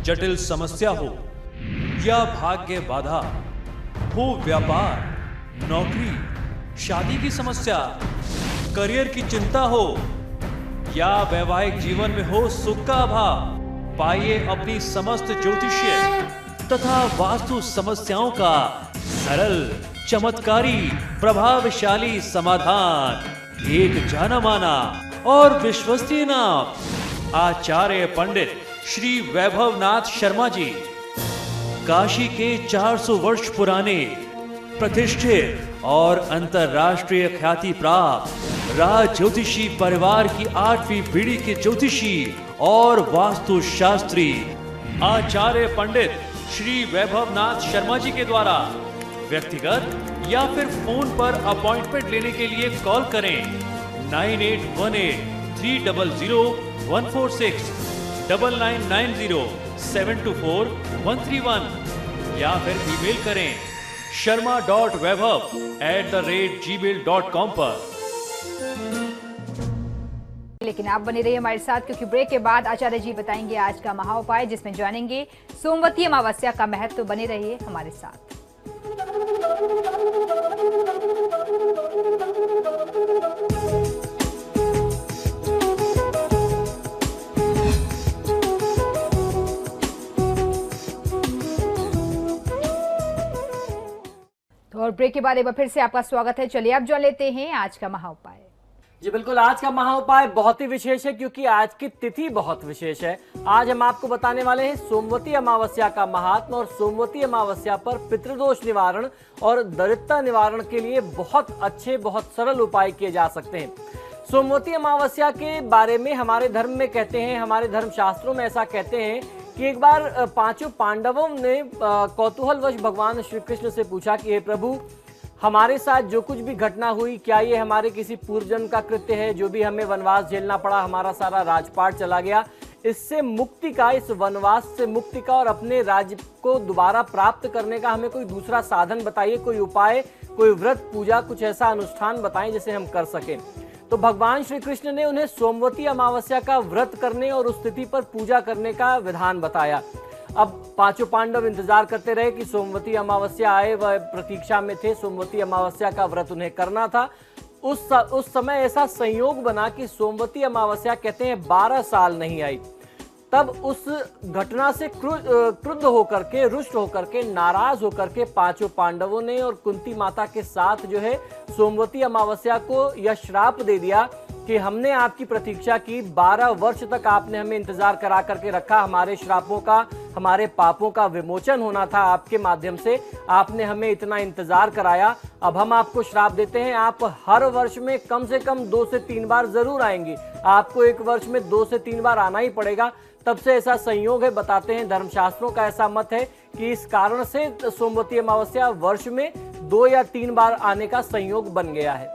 जटिल समस्या हो या भाग्य बाधा हो, व्यापार, नौकरी, शादी की समस्या, करियर की चिंता हो या वैवाहिक जीवन में हो सुख का अभाव, पाइए अपनी समस्त ज्योतिषीय तथा वास्तु समस्याओं का सरल, चमत्कारी, प्रभावशाली समाधान। एक जाना माना और विश्वसनीय नाम, आचार्य पंडित श्री वैभवनाथ शर्मा जी, काशी के 400 वर्ष पुराने प्रतिष्ठित और अंतरराष्ट्रीय ख्याति प्राप्त राज ज्योतिषी परिवार की 8वीं पीढ़ी के ज्योतिषी और वास्तु शास्त्री आचार्य पंडित श्री वैभवनाथ शर्मा जी के द्वारा व्यक्तिगत या फिर फोन पर अपॉइंटमेंट लेने के लिए कॉल करें 9818-300-146, 9990-724-131 या फिर ईमेल करें sharma.vaibhav@gmail.com पर। लेकिन आप बने रहिए हमारे साथ, क्योंकि ब्रेक के बाद आचार्य जी बताएंगे आज का महाउपाय, जिसमें जानेंगे सोमवती अमावस्या का महत्व। बने रहिए हमारे साथ। और ब्रेक के बाद एक बार फिर से आपका स्वागत है। चलिए अब जान लेते हैं आज का महाउपाय। जी बिल्कुल, आज का महाउपाय बहुत ही विशेष है, क्योंकि आज की तिथि बहुत विशेष है। आज हम आपको बताने वाले हैं सोमवती अमावस्या का महात्मा, और सोमवती अमावस्या पर पितृदोष निवारण और दरिद्रता निवारण के लिए बहुत अच्छे, बहुत सरल उपाय किए जा सकते हैं। सोमवती अमावस्या के बारे में हमारे धर्म में कहते हैं, हमारे धर्म शास्त्रों में ऐसा कहते हैं कि एक बार 5 पांडवों ने कौतूहलवश भगवान श्री कृष्ण से पूछा कि हे प्रभु, हमारे साथ जो कुछ भी घटना हुई, क्या ये हमारे किसी पूर्वजन्म का कृत्य है? जो भी हमें वनवास झेलना पड़ा, हमारा सारा राजपाट चला गया, इससे मुक्ति का, इस वनवास से मुक्ति का और अपने राज्य को दोबारा प्राप्त करने का हमें कोई दूसरा साधन बताइए, कोई उपाय, कोई व्रत, पूजा, कुछ ऐसा अनुष्ठान बताएं जिसे हम कर सकें। तो भगवान श्री कृष्ण ने उन्हें सोमवती अमावस्या का व्रत करने और उस तिथि पर पूजा करने का विधान बताया। अब 5 पांडव इंतजार करते रहे कि सोमवती अमावस्या आए, वह प्रतीक्षा में थे। सोमवती अमावस्या का व्रत उन्हें करना था। उस समय ऐसा संयोग बना कि सोमवती अमावस्या कहते हैं 12 साल नहीं आई। तब उस घटना से क्रुद्ध होकर के, रुष्ट होकर के, नाराज होकर के 5 पांडवों ने और कुंती माता के साथ जो है सोमवती अमावस्या को यह श्राप दे दिया कि हमने आपकी प्रतीक्षा की, 12 वर्ष तक आपने हमें इंतजार करा करके रखा, हमारे श्रापों का, हमारे पापों का विमोचन होना था आपके माध्यम से, आपने हमें इतना इंतजार कराया। अब हम आपको श्राप देते हैं, आप हर वर्ष में कम से कम 2 से 3 बार जरूर आएंगे, आपको एक वर्ष में 2 से 3 बार आना ही पड़ेगा। तब से ऐसा संयोग है, बताते हैं धर्मशास्त्रों का ऐसा मत है कि इस कारण से सोमवती अमावस्या वर्ष में 2 या 3 बार आने का संयोग बन गया है।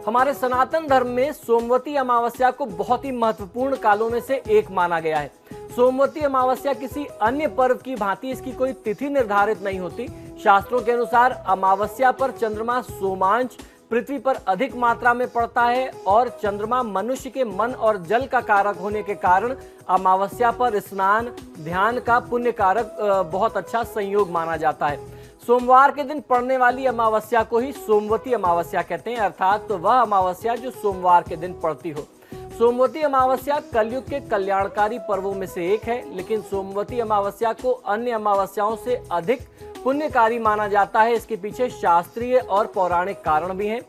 हमारे सनातन धर्म में सोमवती अमावस्या को बहुत ही महत्वपूर्ण कालों में से एक माना गया है। सोमवती अमावस्या किसी अन्य पर्व की भांति इसकी कोई तिथि निर्धारित नहीं होती। शास्त्रों के अनुसार अमावस्या पर चंद्रमा सोमांश पृथ्वी पर अधिक मात्रा में पड़ता है, और चंद्रमा मनुष्य के मन और जल का कारक होने के कारण अमावस्या पर स्नान, ध्यान का पुण्य कारक बहुत अच्छा संयोग माना जाता है। सोमवार के दिन पड़ने वाली अमावस्या को ही सोमवती अमावस्या कहते हैं, अर्थात तो वह अमावस्या जो सोमवार के दिन पड़ती हो। सोमवती अमावस्या कलयुग के कल्याणकारी पर्वों में से एक है, लेकिन सोमवती अमावस्या को अन्य अमावस्याओं से अधिक पुण्यकारी माना जाता है। इसके पीछे शास्त्रीय और पौराणिक कारण भी हैं।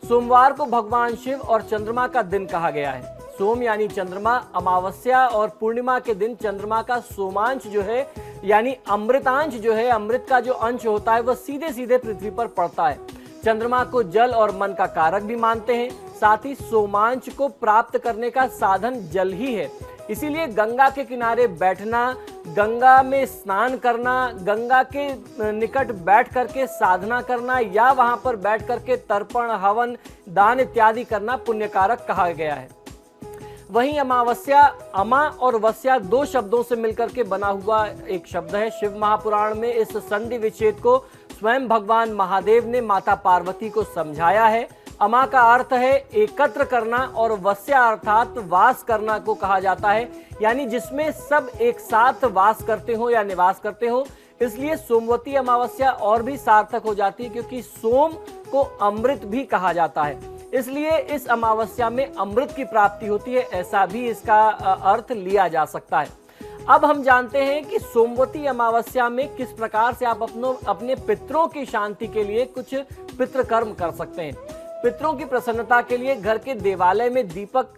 सोमवार को भगवान शिव और चंद्रमा का दिन कहा गया है। सोम यानी चंद्रमा, अमावस्या और पूर्णिमा के दिन चंद्रमा का सोमांश जो है यानी अमृतांश जो है, अमृत का जो अंश होता है, वह सीधे सीधे पृथ्वी पर पड़ता है। चंद्रमा को जल और मन का कारक भी मानते हैं। साथ ही सोमांश को प्राप्त करने का साधन जल ही है। इसीलिए गंगा के किनारे बैठना, गंगा में स्नान करना, गंगा के निकट बैठ करके साधना करना या वहां पर बैठ करके तर्पण, हवन, दान इत्यादि करना पुण्यकारक कहा गया है। वहीं अमावस्या, अमा और वस्या 2 शब्दों से मिलकर के बना हुआ एक शब्द है। शिव महापुराण में इस संधि विच्छेद को स्वयं भगवान महादेव ने माता पार्वती को समझाया है। अमा का अर्थ है एकत्र करना और वस्या अर्थात वास करना को कहा जाता है, यानी जिसमें सब एक साथ वास करते हो या निवास करते हो। इसलिए सोमवती अमावस्या और भी सार्थक हो जाती है, क्योंकि सोम को अमृत भी कहा जाता है, इसलिए इस अमावस्या में अमृत की प्राप्ति होती है, ऐसा भी इसका अर्थ लिया जा सकता है। अब हम जानते हैं कि सोमवती अमावस्या में किस प्रकार से आप अपने पितरों की शांति के लिए कुछ पितृकर्म कर सकते हैं। पितरों की प्रसन्नता के लिए घर के देवालय में दीपक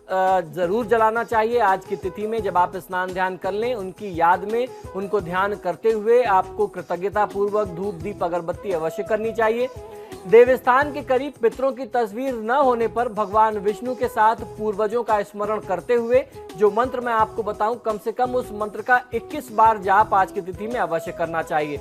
जरूर जलाना चाहिए। आज की तिथि में जब आप स्नान ध्यान कर लें, उनकी याद में उनको ध्यान करते हुए आपको कृतज्ञता पूर्वक धूप दीप अगरबत्ती अवश्य करनी चाहिए। देवस्थान के करीब पितरों की तस्वीर न होने पर भगवान विष्णु के साथ पूर्वजों का स्मरण करते हुए जो मंत्र मैं आपको बताऊं, कम से कम उस मंत्र का 21 बार जाप आज की तिथि में अवश्य करना चाहिए।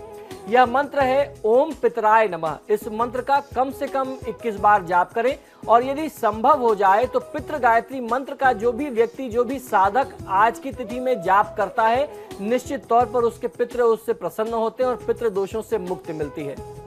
यह मंत्र है ओम पितराय नमः। इस मंत्र का कम से कम 21 बार जाप करें, और यदि संभव हो जाए तो पितृ गायत्री मंत्र का जो भी व्यक्ति, जो भी साधक आज की तिथि में जाप करता है, निश्चित तौर पर उसके पितृ उससे प्रसन्न होते हैं और पितृ दोषों से मुक्ति मिलती है।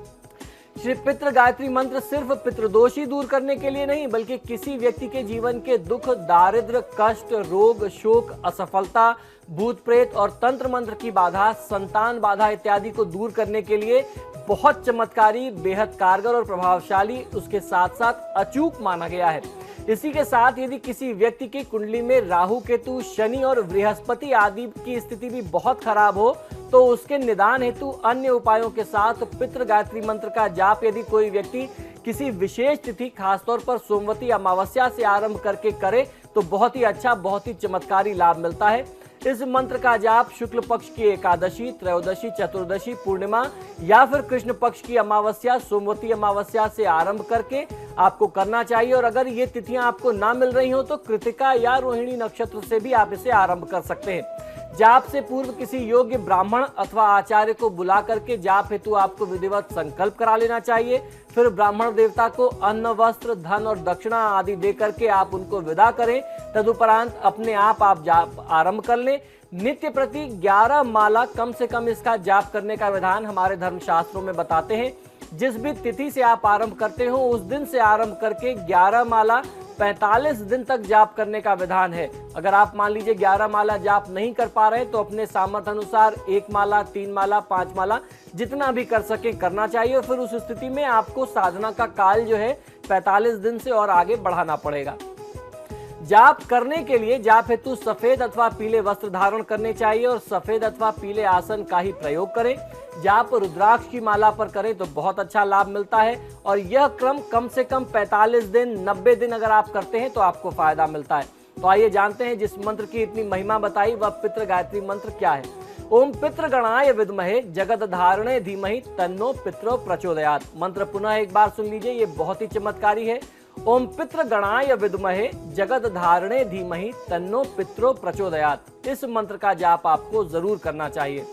श्री पितृ गायत्री मंत्र सिर्फ पितृदोष ही दूर करने के लिए नहीं, बल्कि किसी व्यक्ति के जीवन के दुख, दारिद्र्य, कष्ट, रोग, शोक, असफलता, भूत प्रेत और तंत्र मंत्र की बाधा, संतान बाधा इत्यादि को दूर करने के लिए बहुत चमत्कारी, बेहद कारगर और प्रभावशाली, उसके साथ साथ अचूक माना गया है। इसी के साथ यदि किसी व्यक्ति की कुंडली में राहु, केतु, शनि और बृहस्पति आदि की स्थिति भी बहुत खराब हो, तो उसके निदान हेतु अन्य उपायों के साथ पितृ गायत्री मंत्र का जाप यदि कोई व्यक्ति किसी विशेष तिथि, खासतौर पर सोमवती अमावस्या से आरंभ करके करे, तो बहुत ही अच्छा, बहुत ही चमत्कारी लाभ मिलता है। इस मंत्र का जाप शुक्ल पक्ष की एकादशी, त्रयोदशी, चतुर्दशी, पूर्णिमा या फिर कृष्ण पक्ष की अमावस्या, सोमवती अमावस्या से आरंभ करके आपको करना चाहिए। और अगर ये तिथियां आपको ना मिल रही हो तो कृतिका या रोहिणी नक्षत्र से भी आप इसे आरंभ कर सकते हैं। जाप से पूर्व किसी योग्य ब्राह्मण अथवा आचार्य को बुला करके जाप हेतु आपको विधिवत संकल्प करा लेना चाहिए। फिर ब्राह्मण देवता को अन्न, वस्त्र, धन और दक्षिणा आदि दे करके आप उनको विदा करें। तदुपरांत अपने आप जाप आरंभ कर लें। नित्य प्रति 11 माला कम से कम इसका जाप करने का विधान हमारे धर्मशास्त्रों में बताते हैं। जिस भी तिथि से आप आरंभ करते हो, उस दिन से आरंभ करके 11 माला 45 दिन तक जाप करने का विधान है। अगर आप मान लीजिए 11 माला जाप नहीं कर पा रहे, तो अपने सामर्थ्य अनुसार 1 माला, 3 माला, 5 माला, जितना भी कर सके करना चाहिए। और फिर उस स्थिति में आपको साधना का काल जो है 45 दिन से और आगे बढ़ाना पड़ेगा। जाप करने के लिए जाप हेतु सफेद अथवा पीले वस्त्र धारण करने चाहिए और सफेद अथवा पीले आसन का ही प्रयोग करें। जाप रुद्राक्ष की माला पर करें तो बहुत अच्छा लाभ मिलता है, और यह क्रम कम से कम 45 दिन, 90 दिन अगर आप करते हैं तो आपको फायदा मिलता है। तो आइए जानते हैं जिस मंत्र की इतनी महिमा बताई वह पितृ गायत्री मंत्र क्या है। ओम पितृगणाय विद्महे जगत धारणे धीमहि तन्नो पितरो प्रचोदयात्। मंत्र पुनः एक बार सुन लीजिए, ये बहुत ही चमत्कारी है। ओम पितृगणाय विद्महे जगत धारणे धीमहि तन्नो पितरो प्रचोदयात्। इस मंत्र का जाप आपको जरूर करना चाहिए।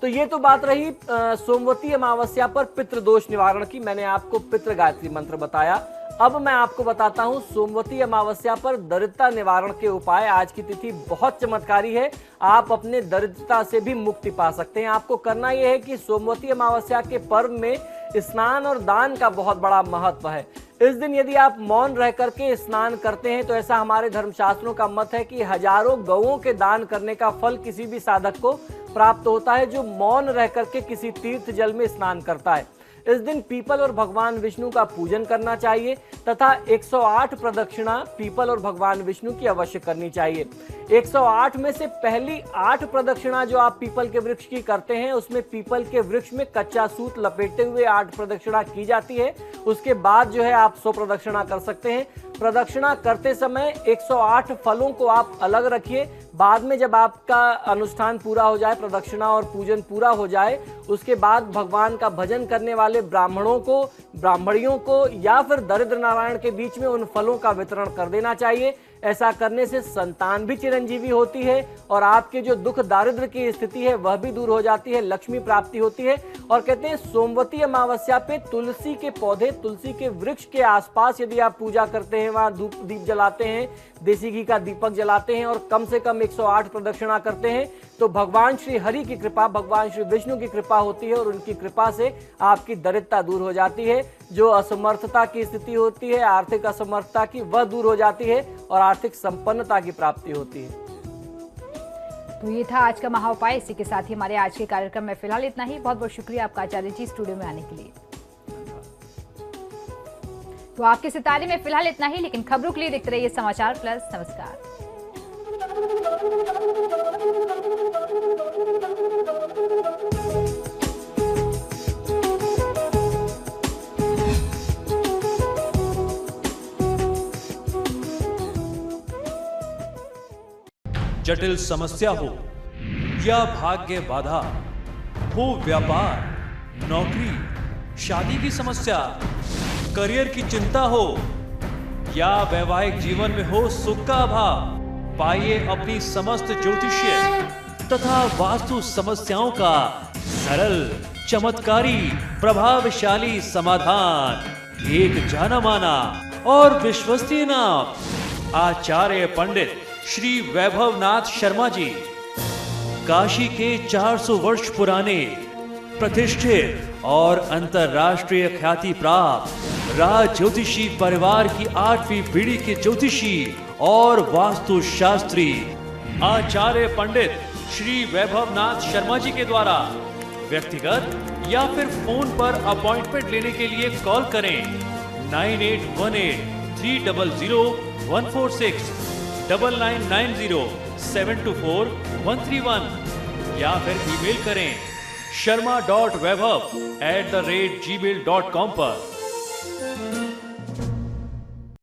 तो ये तो बात रही सोमवती अमावस्या पर पितृदोष निवारण की। मैंने आपको पितृ गायत्री मंत्र बताया। अब मैं आपको बताता हूं सोमवती अमावस्या पर दरिद्रता निवारण के उपाय। आज की तिथि बहुत चमत्कारी है, आप अपने दरिद्रता से भी मुक्ति पा सकते हैं। आपको करना यह है कि सोमवती अमावस्या के पर्व में स्नान और दान का बहुत बड़ा महत्व है। इस दिन यदि आप मौन रह करके स्नान करते हैं तो ऐसा हमारे धर्मशास्त्रों का मत है कि हजारों गौओं के दान करने का फल किसी भी साधक को प्राप्त होता है जो मौन रह करके किसी तीर्थ जल में स्नान करता है। इस दिन पीपल और भगवान विष्णु का पूजन करना चाहिए तथा 108 प्रदक्षिणा पीपल और भगवान विष्णु की अवश्य करनी चाहिए। 108 में से पहली 8 प्रदक्षिणा जो आप पीपल के वृक्ष की करते हैं, उसमें पीपल के वृक्ष में कच्चा सूत लपेटते हुए 8 प्रदक्षिणा की जाती है। उसके बाद जो है आप 100 प्रदक्षिणा कर सकते हैं। प्रदक्षिणा करते समय 108 फलों को आप अलग रखिए। बाद में जब आपका अनुष्ठान पूरा हो जाए, प्रदक्षिणा और पूजन पूरा हो जाए, उसके बाद भगवान का भजन करने वाले ब्राह्मणों को, ब्राह्मणियों को या फिर दरिद्र नारायण के बीच में उन फलों का वितरण कर देना चाहिए। ऐसा करने से संतान भी चिरंजीवी होती है और आपके जो दुख दारिद्र्य की स्थिति है वह भी दूर हो जाती है, लक्ष्मी प्राप्ति होती है। और कहते हैं सोमवती अमावस्या पे तुलसी के पौधे, तुलसी के वृक्ष के आसपास यदि आप पूजा करते हैं, वहां धूप दीप जलाते हैं, देसी घी का दीपक जलाते हैं और कम से कम 108 प्रदक्षिणा करते हैं, तो भगवान श्री हरि की कृपा, भगवान श्री विष्णु की कृपा होती है और उनकी कृपा से आपकी दरिद्रता दूर हो जाती है। जो असमर्थता की स्थिति होती है, आर्थिक असमर्थता की, वह दूर हो जाती है और आर्थिक संपन्नता की प्राप्ति होती है। तो ये था आज का महाउपाय। इसी के साथ ही हमारे आज के कार्यक्रम में फिलहाल इतना ही। बहुत बहुत शुक्रिया आपका आचार्य जी स्टूडियो में आने के लिए। तो आपके सितारे में फिलहाल इतना ही, लेकिन खबरों के लिए देखते रहिए समाचार प्लस। नमस्कार। जटिल समस्या हो या भाग्य बाधा हो, व्यापार, नौकरी, शादी की समस्या, करियर की चिंता हो या वैवाहिक जीवन में हो सुख का अभाव, पाइए अपनी समस्त ज्योतिषीय तथा वास्तु समस्याओं का सरल, चमत्कारी, प्रभावशाली समाधान। एक जाना माना और विश्वसनीय नाम, आचार्य पंडित श्री वैभवनाथ शर्मा जी। काशी के 400 वर्ष पुराने, प्रतिष्ठित और अंतरराष्ट्रीय ख्याति प्राप्त राज ज्योतिषी परिवार की 8वीं पीढ़ी के ज्योतिषी और वास्तु शास्त्री आचार्य पंडित श्री वैभवनाथ शर्मा जी के द्वारा व्यक्तिगत या फिर फोन पर अपॉइंटमेंट लेने के लिए कॉल करें 9818 300 146, 9990 724 131 या फिर ईमेल करें sharma.vaibhav@gmail.com पर।